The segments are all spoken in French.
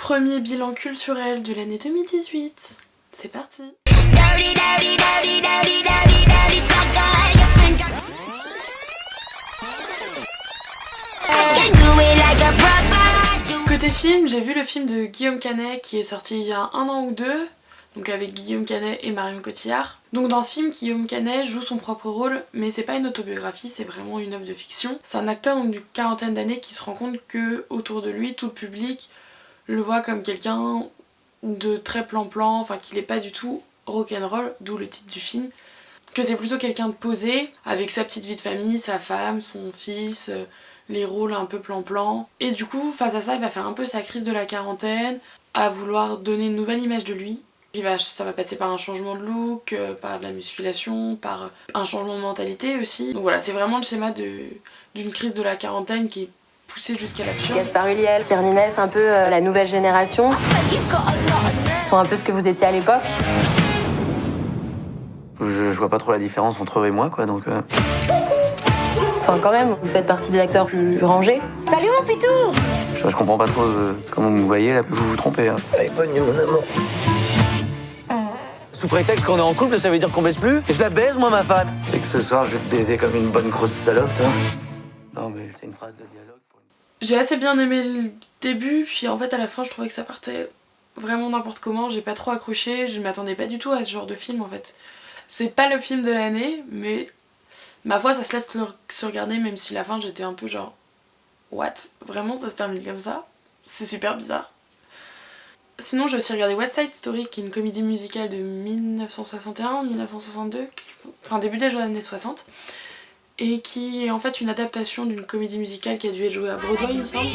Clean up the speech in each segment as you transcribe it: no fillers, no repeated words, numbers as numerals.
Premier bilan culturel de l'année 2018. C'est parti. Côté film, j'ai vu le film de Guillaume Canet qui est sorti il y a 1 an ou 2, donc avec Guillaume Canet et Marion Cotillard. Donc dans ce film, Guillaume Canet joue son propre rôle, mais c'est pas une autobiographie, c'est vraiment une œuvre de fiction. C'est un acteur donc d'une quarantaine d'années qui se rend compte que autour de lui, tout le public le voit comme quelqu'un de très plan-plan, enfin qu'il est pas du tout rock'n'roll, d'où le titre du film. Que c'est plutôt quelqu'un de posé, avec sa petite vie de famille, sa femme, son fils, les rôles un peu plan-plan. Et du coup, face à ça, il va faire un peu sa crise de la quarantaine, à vouloir donner une nouvelle image de lui. Ça va passer par un changement de look, par de la musculation, par un changement de mentalité aussi. Donc voilà, c'est vraiment le schéma d'une crise de la quarantaine qui est poussée jusqu'à l'absurde. Gaspard Ulliel, Pierre Niney, c'est un peu la nouvelle génération. Ils sont un peu ce que vous étiez à l'époque. Je vois pas trop la différence entre eux et moi, quoi, donc... Enfin, quand même, vous faites partie des acteurs plus rangés. Salut mon pitou! Je comprends pas trop comment vous me voyez, là, vous vous trompez. Hein. Allez, bonne nuit, mon amour. Sous prétexte qu'on est en couple, ça veut dire qu'on baise plus? Et je la baise, moi, ma femme. C'est que ce soir, je vais te baiser comme une bonne grosse salope, toi. Non, mais c'est une phrase de dialogue. J'ai assez bien aimé le début, puis en fait à la fin je trouvais que ça partait vraiment n'importe comment, j'ai pas trop accroché, je m'attendais pas du tout à ce genre de film en fait. C'est pas le film de l'année, mais ma foi ça se laisse se regarder même si la fin j'étais un peu genre what? Vraiment ça se termine comme ça? C'est super bizarre. Sinon j'ai aussi regardé West Side Story qui est une comédie musicale de 1961-1962, enfin début des années 60. Et qui est en fait une adaptation d'une comédie musicale qui a dû être jouée à Broadway, il me semble.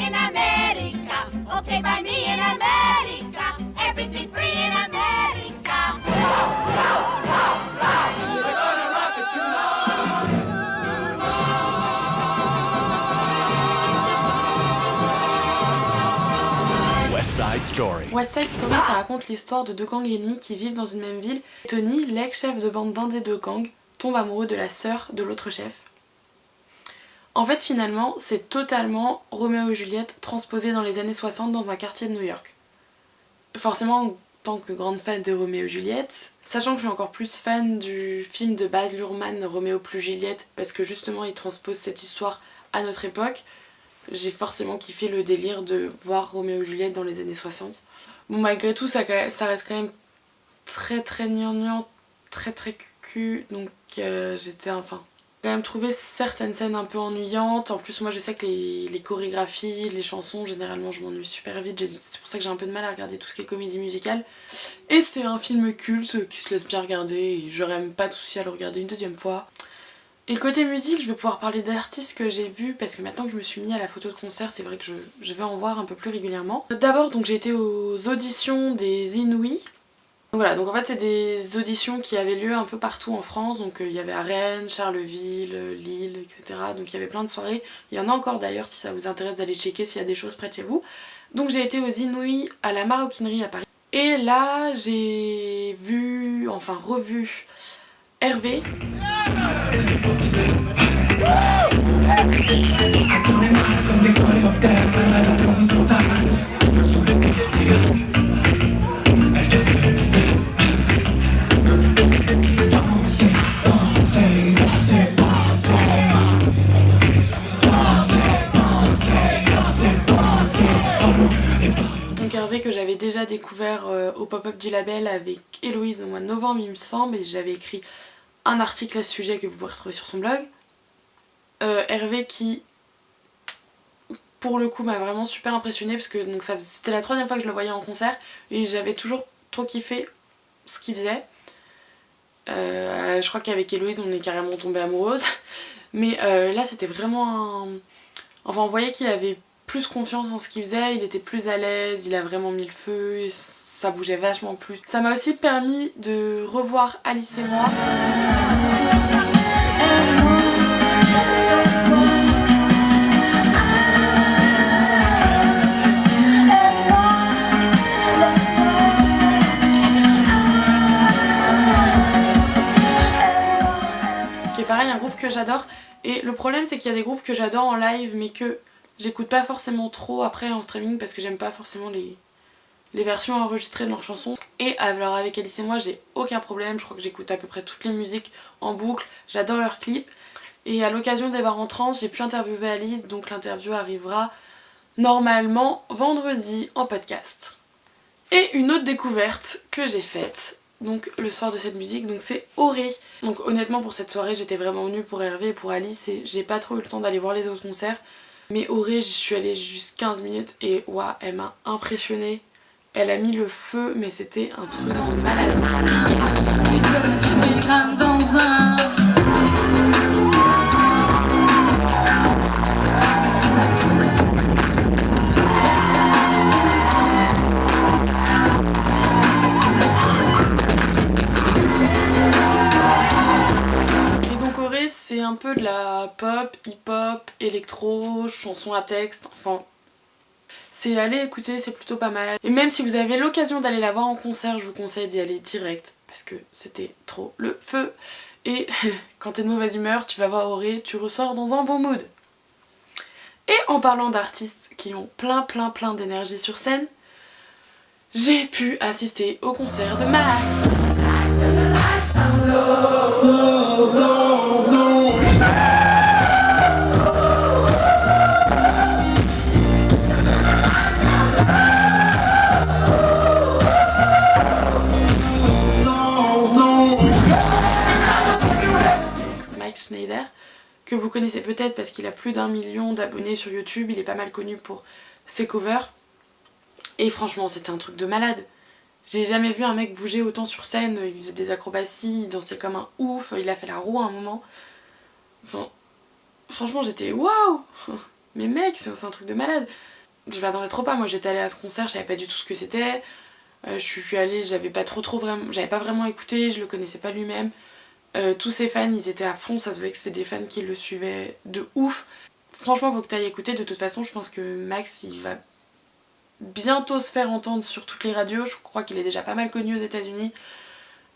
West Side Story. West Side Story, ça raconte l'histoire de 2 gangs ennemis qui vivent dans une même ville. Tony, l'ex-chef de bande d'un des 2 gangs, tombe amoureux de la sœur de l'autre chef. En fait, finalement, c'est totalement Roméo et Juliette transposé dans les années 60 dans un quartier de New York. Forcément, en tant que grande fan de Roméo et Juliette, sachant que je suis encore plus fan du film de Baz Luhrmann, Roméo plus Juliette, parce que justement il transpose cette histoire à notre époque, j'ai forcément kiffé le délire de voir Roméo et Juliette dans les années 60. Bon, malgré tout, ça reste quand même très très gnangnan, très très cucu, donc j'étais enfin... J'ai quand même trouvé certaines scènes un peu ennuyantes. En plus moi je sais que les chorégraphies, les chansons, généralement je m'ennuie super vite. C'est pour ça que j'ai un peu de mal à regarder tout ce qui est comédie musicale. Et c'est un film culte qui se laisse bien regarder et j'aurais même pas de souci à le regarder une 2e fois. Et côté musique, je vais pouvoir parler d'artistes que j'ai vus parce que maintenant que je me suis mis à la photo de concert, c'est vrai que je vais en voir un peu plus régulièrement. D'abord donc j'ai été aux auditions des Inouïs. Voilà, donc en fait c'est des auditions qui avaient lieu un peu partout en France, donc il y avait à Rennes, Charleville, Lille, etc. Donc il y avait plein de soirées, il y en a encore d'ailleurs si ça vous intéresse d'aller checker s'il y a des choses près de chez vous. Donc j'ai été aux Inouïs à la Maroquinerie à Paris. Et là j'ai vu, enfin revu Hervé. Donc Hervé que j'avais déjà découvert au pop-up du label avec Héloïse au mois de novembre il me semble, et j'avais écrit un article à ce sujet que vous pourrez retrouver sur son blog. Hervé qui pour le coup m'a vraiment super impressionnée parce que c'était la 3e fois que je le voyais en concert et j'avais toujours trop kiffé ce qu'il faisait. Je crois qu'avec Héloïse on est carrément tombé amoureuse, mais là c'était vraiment un... Enfin on voyait qu'il avait plus confiance en ce qu'il faisait, il était plus à l'aise, il a vraiment mis le feu, et ça bougeait vachement plus. Ça m'a aussi permis de revoir Alice et moi. Qui est pareil, un groupe que j'adore. Et le problème c'est qu'il y a des groupes que j'adore en live mais que j'écoute pas forcément trop après en streaming parce que j'aime pas forcément les versions enregistrées de leurs chansons. Et alors avec Alice et moi j'ai aucun problème, je crois que j'écoute à peu près toutes les musiques en boucle, j'adore leurs clips. Et à l'occasion des bars en trans, j'ai pu interviewer Alice, donc l'interview arrivera normalement vendredi en podcast. Et une autre découverte que j'ai faite, donc le soir de cette musique, donc c'est Auré. Donc honnêtement pour cette soirée j'étais vraiment venue pour Hervé et pour Alice et j'ai pas trop eu le temps d'aller voir les autres concerts. Mais Auré, j'y suis allée juste 15 minutes et waouh, elle m'a impressionnée. Elle a mis le feu, mais c'était un truc de malade. Et donc Auré, c'est un peu de la pop, hip-hop, électro, chanson à texte, enfin... C'est aller écouter, c'est plutôt pas mal. Et même si vous avez l'occasion d'aller la voir en concert, je vous conseille d'y aller direct parce que c'était trop le feu. Et quand t'es de mauvaise humeur, tu vas voir Auré, tu ressors dans un bon mood. Et en parlant d'artistes qui ont plein d'énergie sur scène, j'ai pu assister au concert de Max. Schneider, que vous connaissez peut-être parce qu'il a plus d'1 million d'abonnés sur YouTube, il est pas mal connu pour ses covers. Et franchement, c'était un truc de malade. J'ai jamais vu un mec bouger autant sur scène, il faisait des acrobaties, il dansait comme un ouf, il a fait la roue à un moment. Enfin, franchement, j'étais waouh! Mais mec, c'est un truc de malade. Je m'attendais trop pas, moi j'étais allée à ce concert, je savais pas du tout ce que c'était. Je suis allée, j'avais pas vraiment écouté, je le connaissais pas lui-même. Tous ses fans ils étaient à fond, ça se voyait que c'était des fans qui le suivaient de ouf. Franchement faut que t'ailles écouter, de toute façon je pense que Max il va bientôt se faire entendre sur toutes les radios, je crois qu'il est déjà pas mal connu aux États-Unis.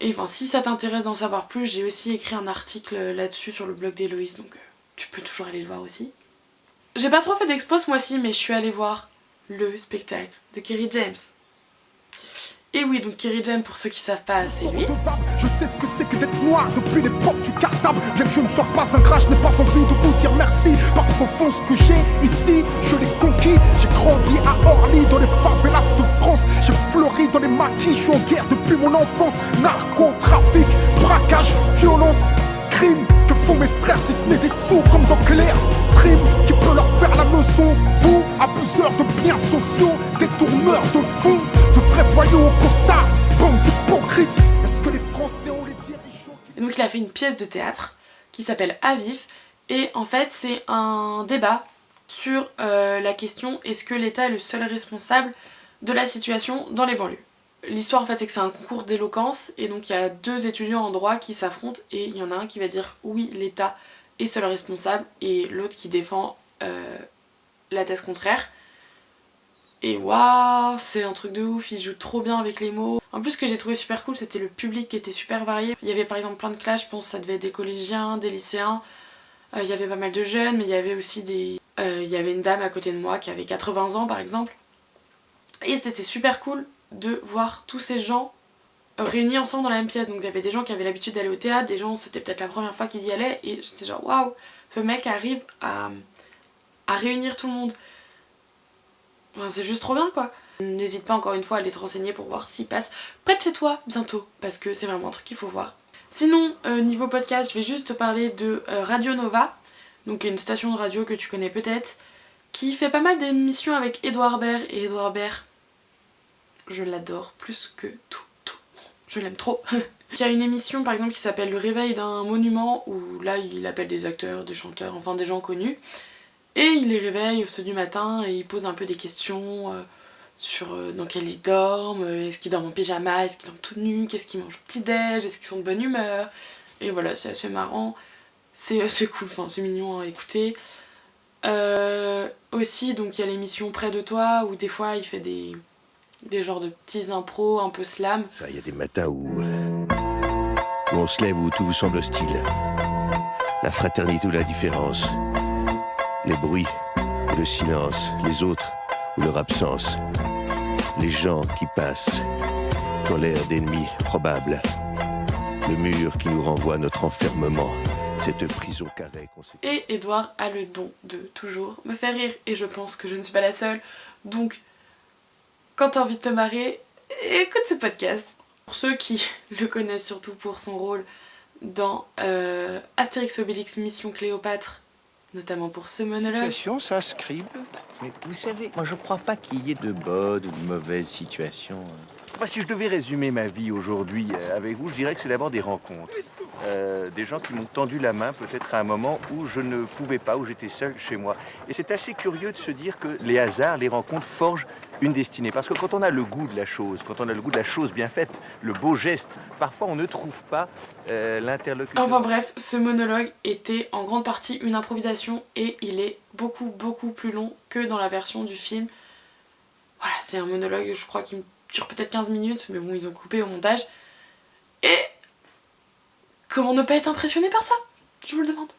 Et enfin si ça t'intéresse d'en savoir plus, j'ai aussi écrit un article là-dessus sur le blog d'Héloïse, donc tu peux toujours aller le voir aussi. J'ai pas trop fait d'expo ce mois-ci, mais je suis allée voir le spectacle de Kerry James. Et oui, donc Kerry James, pour ceux qui savent pas, c'est lui. Je sais ce que c'est que d'être noir depuis l'époque du cartable. Bien que je ne sois pas un gras, je n'ai pas envie de vous dire merci. Parce qu'au fond, ce que j'ai ici, je l'ai conquis. J'ai grandi à Orly, dans les favelas de France. J'ai fleuri dans les maquis, je suis en guerre depuis mon enfance. Narcotrafic, braquage, violence, crime. Que font mes frères si ce n'est des sous comme dans Claire Stream? Qui peut leur faire la leçon? Vous, abuseurs de biens sociaux, détourneurs de fonds, de vrais voyous au costard, bande d'hypocrites. Est-ce que les Français ont les dirigeants? Et donc il a fait une pièce de théâtre qui s'appelle À vif. Et en fait c'est un débat sur la question est-ce que l'État est le seul responsable de la situation dans les banlieues. L'histoire en fait c'est que c'est un concours d'éloquence et donc il y a deux étudiants en droit qui s'affrontent et il y en a un qui va dire oui l'État est seul responsable et l'autre qui défend la thèse contraire. Et waouh, c'est un truc de ouf, il joue trop bien avec les mots. En plus ce que j'ai trouvé super cool c'était le public qui était super varié. Il y avait par exemple plein de classes, je pense que ça devait être des collégiens, des lycéens. Il y avait pas mal de jeunes mais il y avait aussi des... il y avait une dame à côté de moi qui avait 80 ans par exemple. Et c'était super cool de voir tous ces gens réunis ensemble dans la même pièce. Donc il y avait des gens qui avaient l'habitude d'aller au théâtre, des gens c'était peut-être la première fois qu'ils y allaient et j'étais genre waouh, ce mec arrive à réunir tout le monde. Enfin, c'est juste trop bien quoi. N'hésite pas encore une fois à aller te renseigner pour voir s'il passe près de chez toi bientôt parce que c'est vraiment un truc qu'il faut voir. Sinon niveau podcast je vais juste te parler de Radio Nova, donc une station de radio que tu connais peut-être, qui fait pas mal d'émissions avec Edouard Baird et Edouard Baird je l'adore plus que tout. Je l'aime trop. Il y a une émission par exemple qui s'appelle Le réveil d'un monument où là il appelle des acteurs, des chanteurs, enfin des gens connus et il les réveille au saut du matin et il pose un peu des questions sur dans quel ils dorment, est-ce qu'ils dorment en pyjama, est-ce qu'ils dorment tout nus, qu'est-ce qu'ils mangent au petit-déj, est-ce qu'ils sont de bonne humeur, et voilà c'est assez marrant, c'est assez cool, enfin c'est mignon à écouter. Aussi donc il y a l'émission Près de toi où des fois il fait des genres de petits impros un peu slam. Ça, il y a des matins où on se lève où tout vous semble hostile. La fraternité ou la différence. Les bruits et le silence. Les autres ou leur absence. les gens qui passent, qui ont l'air d'ennemis probables. Le mur qui nous renvoie à notre enfermement, cette prison carrée qu'on s'est... Et Edouard a le don de toujours me faire rire, et je pense que je ne suis pas la seule. Donc, quand t'as envie de te marrer, écoute ce podcast. Pour ceux qui le connaissent surtout pour son rôle dans Astérix Obélix Mission Cléopâtre, notamment pour ce monologue. Ça, Scribe. Mais vous savez, moi je crois pas qu'il y ait de bonnes ou de mauvaises situations. Moi, si je devais résumer ma vie aujourd'hui avec vous, je dirais que c'est d'abord des rencontres. Des gens qui m'ont tendu la main peut-être à un moment où je ne pouvais pas, où j'étais seul chez moi. Et c'est assez curieux de se dire que les hasards, les rencontres forgent une destinée. Parce que quand on a le goût de la chose, quand on a le goût de la chose bien faite, le beau geste, parfois on ne trouve pas l'interlocuteur. Enfin bref, ce monologue était en grande partie une improvisation et il est beaucoup plus long que dans la version du film. Voilà, c'est un monologue, je crois, qui dure peut-être 15 minutes, mais bon, ils ont coupé au montage. Et comment ne pas être impressionné par ça? Je vous le demande.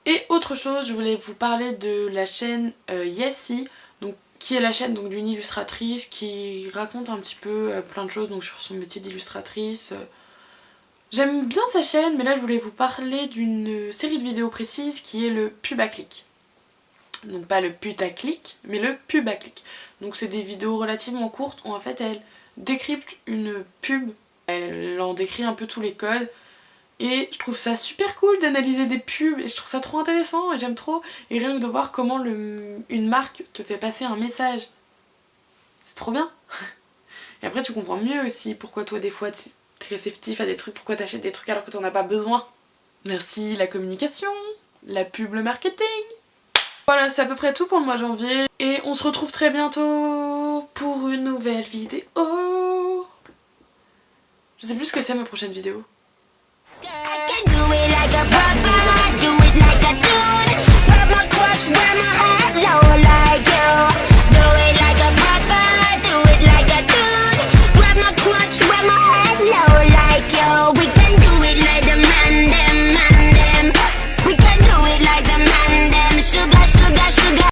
Et autre chose, je voulais vous parler de la chaîne Yessie, donc qui est la chaîne donc d'une illustratrice qui raconte un petit peu plein de choses donc sur son métier d'illustratrice. J'aime bien sa chaîne, mais là je voulais vous parler d'une série de vidéos précises qui est le pubaclic. Donc pas le putaclic, mais le pubaclic. Donc c'est des vidéos relativement courtes où en fait elle décrypte une pub, elle en décrit un peu tous les codes. Et je trouve ça super cool d'analyser des pubs et je trouve ça trop intéressant et j'aime trop. Et rien que de voir comment une marque te fait passer un message, c'est trop bien. Et après tu comprends mieux aussi pourquoi toi des fois t'es réceptif à des trucs, pourquoi t'achètes des trucs alors que t'en as pas besoin. Merci la communication, la pub, le marketing. Voilà, c'est à peu près tout pour le mois de janvier. Et on se retrouve très bientôt pour une nouvelle vidéo. Je sais plus ce que c'est ma prochaine vidéo. I can do it like a brother, do it like a dude. Put my crutch where my heart